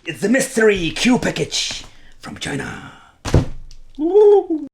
It's the mystery Q package from China. Woo.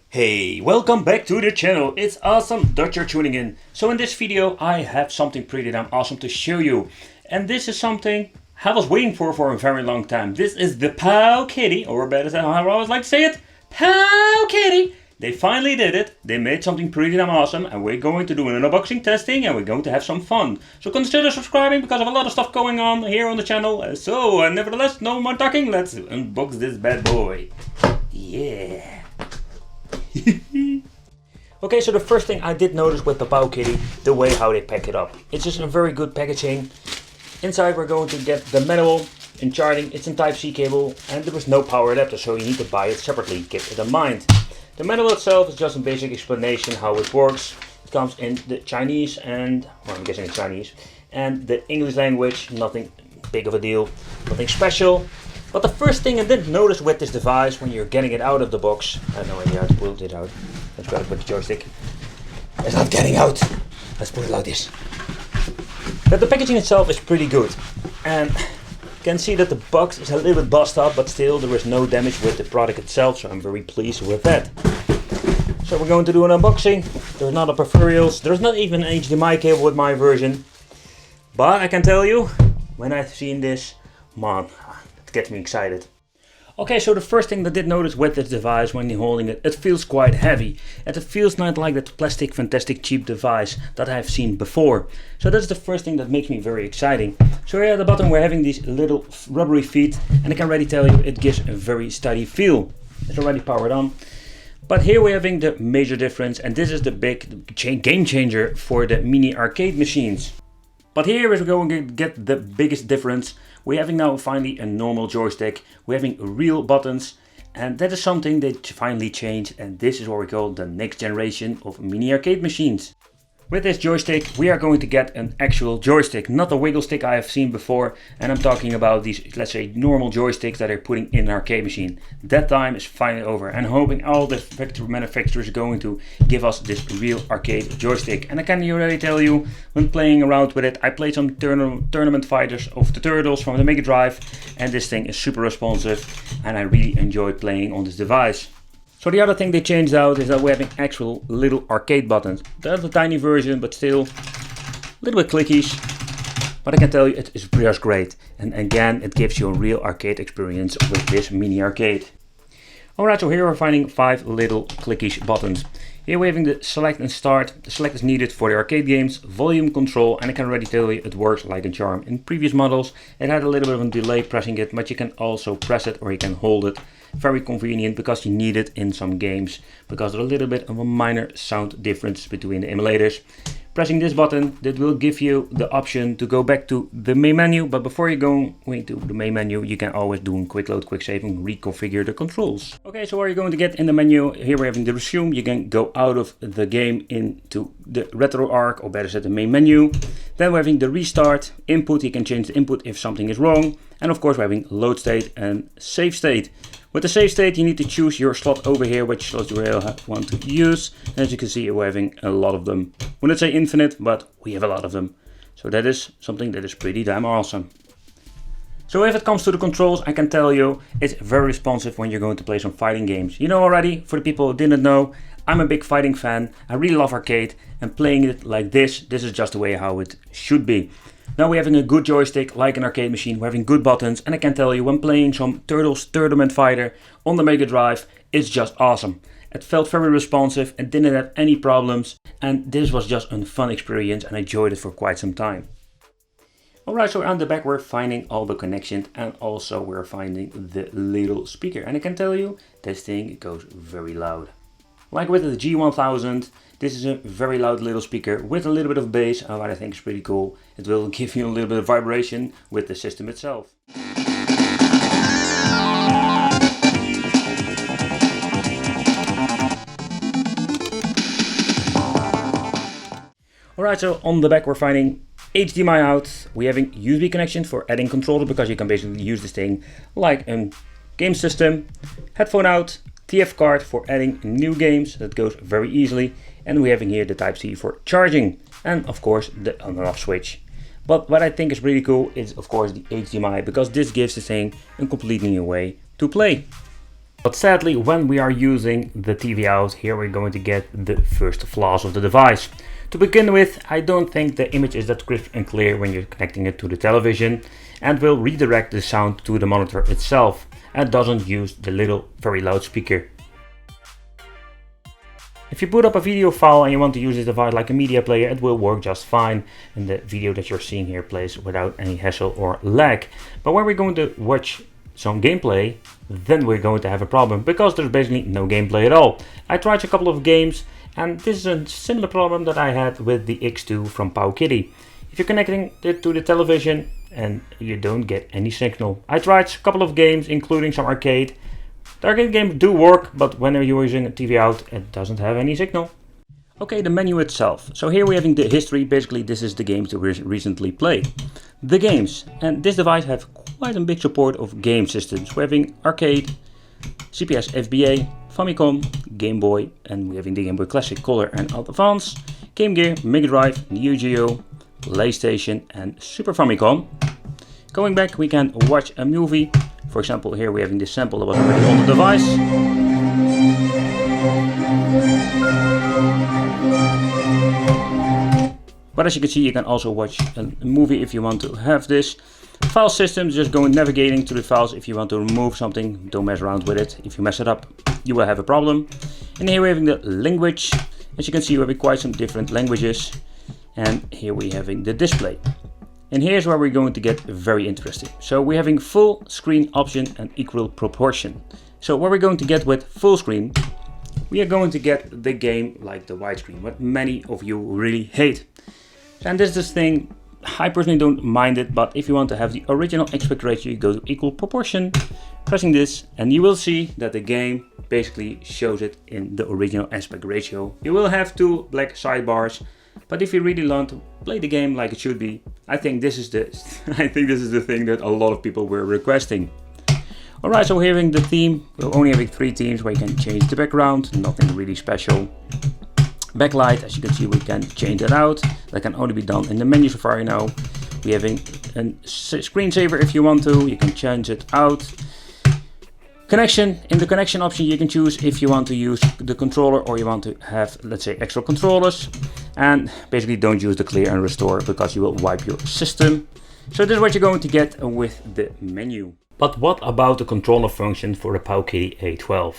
Hey, welcome back to the channel. It's awesome that you're tuning in. So in this video I have something pretty damn awesome to show you. And this is something I was waiting for a very long time. This is the Powkiddy, or better how I always like to say it, Powkiddy. They finally did it. They made something pretty damn awesome and we're going to do an unboxing testing and we're going to have some fun. So consider subscribing because I have a lot of stuff going on here on the channel. So nevertheless, no more talking, let's unbox this bad boy. Yeah. Okay, so the first thing I did notice with the Powkiddy, the way how they pack it up. It's just a very good packaging. Inside we're going to get the manual in charging. It's in Type-C cable and there is no power adapter, so you need to buy it separately. Keep it in mind. The manual itself is just a basic explanation how it works. It comes in the Chinese and, well, I'm guessing it's Chinese, and the English language. Nothing big of a deal, nothing special. But the first thing I didn't notice with this device when you're getting it out of the box, I have no idea how to pull it out. Let's try to put the joystick. It's not getting out. Let's put it like this. But the packaging itself is pretty good. And you can see that the box is a little bit bust up, but still there is no damage with the product itself, so I'm very pleased with that. So we're going to do an unboxing. There's not a peripherals. There's not even an HDMI cable with my version. But I can tell you, when I've seen this, man, gets me excited. Okay, so the first thing that I did notice with this device when you're holding it, it feels quite heavy. And it feels not like that plastic fantastic cheap device that I've seen before. So that's the first thing that makes me very exciting. So here at the bottom we're having these little rubbery feet and I can already tell you it gives a very steady feel. It's already powered on. But here we're having the major difference and this is the big game changer for the mini arcade machines. But here we're going to get the biggest difference. We're having now finally a normal joystick. We're having real buttons. And that is something they finally changed. And this is what we call the next generation of mini arcade machines. With this joystick we are going to get an actual joystick, not the wiggle stick I have seen before. And I'm talking about these, let's say, normal joysticks that they're putting in an arcade machine. That time is finally over and I'm hoping all the factory manufacturers are going to give us this real arcade joystick. And I can already tell you, when playing around with it, I played some tournament fighters of the Turtles from the Mega Drive and this thing is super responsive and I really enjoyed playing on this device. So the other thing they changed out is that we're having actual little arcade buttons. That's a tiny version, but still a little bit clickies. But I can tell you it is just great. And again, it gives you a real arcade experience with this mini arcade. Alright, so here we're finding 5 little clickish buttons. Here we're having the select and start. The select is needed for the arcade games, volume control, and I can already tell you it works like a charm. In previous models it had a little bit of a delay pressing it, but you can also press it or you can hold it. Very convenient because you need it in some games, because there's a little bit of a minor sound difference between the emulators. Pressing this button, that will give you the option to go back to the main menu, but before you go into the main menu, you can always do a quick load, quick save and reconfigure the controls. Okay, so what are you going to get in the menu? Here we're having the resume. You can go out of the game into the retro arc, or better said the main menu. Then we're having the restart, input, you can change the input if something is wrong. And of course we're having load state and save state. With the save state you need to choose your slot over here, which slot you want to use. And as you can see we're having a lot of them. We wouldn't say infinite, but we have a lot of them. So that is something that is pretty damn awesome. So if it comes to the controls, I can tell you it's very responsive when you're going to play some fighting games. You know already, for the people who didn't know, I'm a big fighting fan. I really love arcade and playing it like this is just the way how it should be. Now we're having a good joystick like an arcade machine, we're having good buttons, and I can tell you when playing some Turtles Tournament Fighter on the Mega Drive, it's just awesome. It felt very responsive and didn't have any problems, and this was just a fun experience and I enjoyed it for quite some time. Alright, so on the back we're finding all the connections and also we're finding the little speaker, and I can tell you this thing goes very loud. Like with the G1000, this is a very loud little speaker with a little bit of bass, and what I think is pretty cool. It will give you a little bit of vibration with the system itself. Alright, so on the back we're finding HDMI out. We're having USB connection for adding controllers, because you can basically use this thing like a game system. Headphone out, TF card for adding new games, that goes very easily. And we're having here the Type-C for charging, and of course the on and off switch. But what I think is really cool is of course the HDMI, because this gives the thing a completely new way to play. But sadly, when we are using the TV out, here we're going to get the first flaws of the device. To begin with, I don't think the image is that crisp and clear when you're connecting it to the television, and will redirect the sound to the monitor itself, and doesn't use the little very loud speaker. If you put up a video file and you want to use this device like a media player, it will work just fine, and the video that you're seeing here plays without any hassle or lag. But when we're going to watch some gameplay, then we're going to have a problem, because there's basically no gameplay at all. I tried a couple of games, and this is a similar problem that I had with the X2 from Powkiddy. If you're connecting it to the television and you don't get any signal. I tried a couple of games, including some arcade. The arcade games do work, but when you're using a TV out, it doesn't have any signal. Okay, the menu itself. So here we're having the history. Basically, this is the games that we recently played. The games, and this device have quite a big support of game systems. We're having arcade, CPS FBA, Famicom, Game Boy, and we're having the Game Boy Classic, Color and Advance, Game Gear, Mega Drive, Neo Geo, PlayStation and Super Famicom. Going back, we can watch a movie. For example, here we're having this sample that was already on the device. But as you can see, you can also watch a movie if you want to have this. File system, just go navigating to the files. If you want to remove something, don't mess around with it. If you mess it up, you will have a problem. And here we're having the language. As you can see, we're having quite some different languages. And here we're having the display. And here's where we're going to get very interesting. So we're having full screen option and equal proportion. So what we're going to get with full screen, we are going to get the game like the widescreen, what many of you really hate. And this thing, I personally don't mind it, but if you want to have the original aspect ratio, you go to equal proportion, pressing this, and you will see that the game basically shows it in the original aspect ratio. You will have two black sidebars, but if you really want to play the game like it should be, I think this is the thing that a lot of people were requesting. Alright, so here having the theme, we're only having 3 themes where you can change the background, nothing really special. Backlight, as you can see, we can change that out. That can only be done in the menu so far now. We're having a screensaver if you want to, you can change it out. Connection, in the connection option you can choose if you want to use the controller or you want to have, let's say, extra controllers. And basically don't use the clear and restore, because you will wipe your system. So this is what you're going to get with the menu. But what about the controller function for the Powkiddy A12?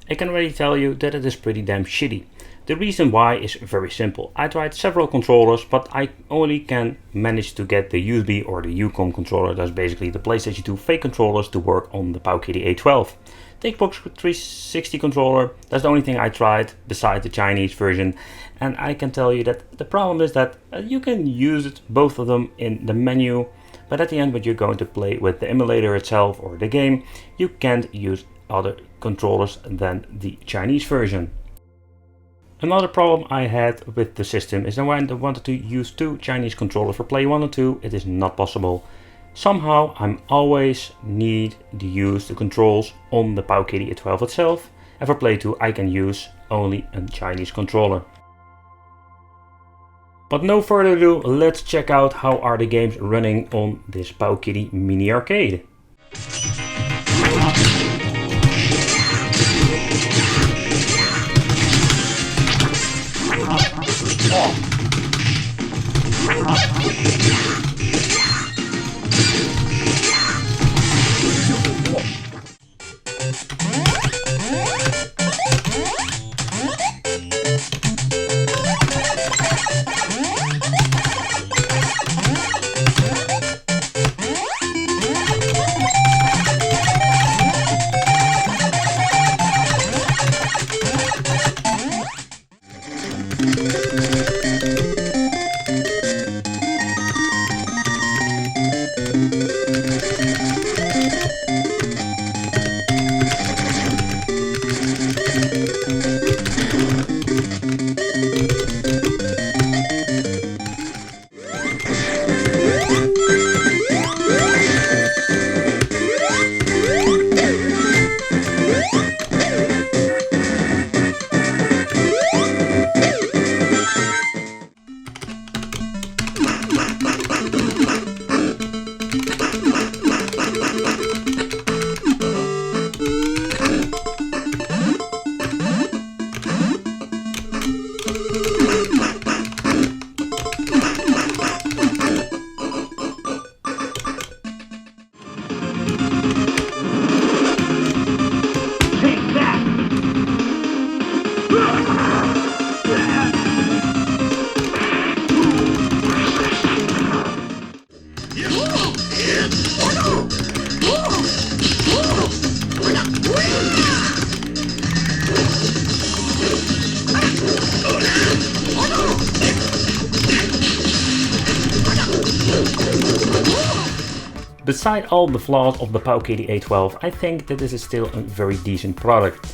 I can already tell you that it is pretty damn shitty. The reason why is very simple. I tried several controllers, but I only can manage to get the USB or the Ucom controller, that's basically the PlayStation 2 fake controllers, to work on the Powkiddy A12. The Xbox 360 controller, that's the only thing I tried besides the Chinese version. And I can tell you that the problem is that you can use it, both of them, in the menu. But at the end, when you're going to play with the emulator itself or the game, you can't use other controllers than the Chinese version. Another problem I had with the system is that when I wanted to use 2 Chinese controllers for play 1 or 2, it is not possible. Somehow I'm always need to use the controls on the Powkiddy A12 itself, and for play 2 I can use only a Chinese controller. But no further ado, let's check out how are the games running on this Powkiddy mini arcade. Beside all the flaws of the Powkiddy A12, I think that this is still a very decent product.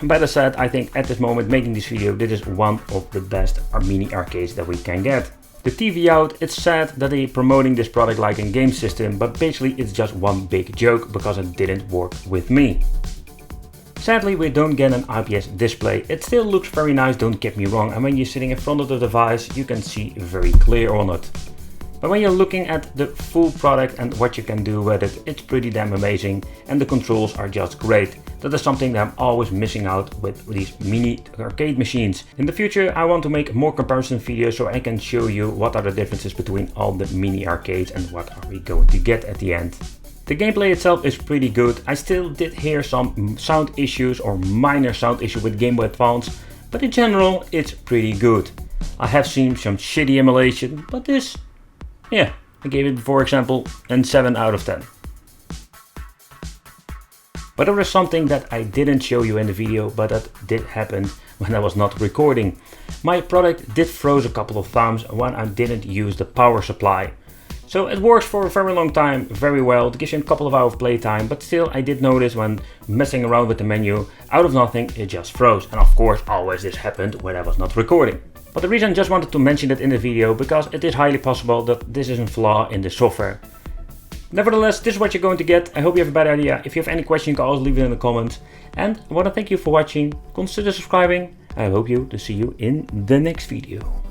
Better said, I think at this moment making this video, this is one of the best mini arcades that we can get. The TV out, it's sad that they're promoting this product like a game system, but basically it's just one big joke because it didn't work with me. Sadly, we don't get an IPS display. It still looks very nice, don't get me wrong, and when you're sitting in front of the device you can see very clear on it. But when you're looking at the full product and what you can do with it, it's pretty damn amazing and the controls are just great. That is something that I'm always missing out with these mini arcade machines. In the future I want to make more comparison videos so I can show you what are the differences between all the mini arcades and what are we going to get at the end. The gameplay itself is pretty good. I still did hear some sound issues or minor sound issue with Game Boy Advance, but in general it's pretty good. I have seen some shitty emulation, but this, yeah, I gave it, for example, a 7 out of 10. But there is something that I didn't show you in the video, but that did happen when I was not recording. My product did froze a couple of times when I didn't use the power supply. So it works for a very long time, very well, it gives you a couple of hours playtime, but still I did notice when messing around with the menu, out of nothing it just froze. And of course always this happened when I was not recording. But the reason I just wanted to mention it in the video, because it is highly possible that this is a flaw in the software. Nevertheless, this is what you're going to get. I hope you have a better idea. If you have any question, you can always leave it in the comments. And I want to thank you for watching. Consider subscribing. I hope to see you in the next video.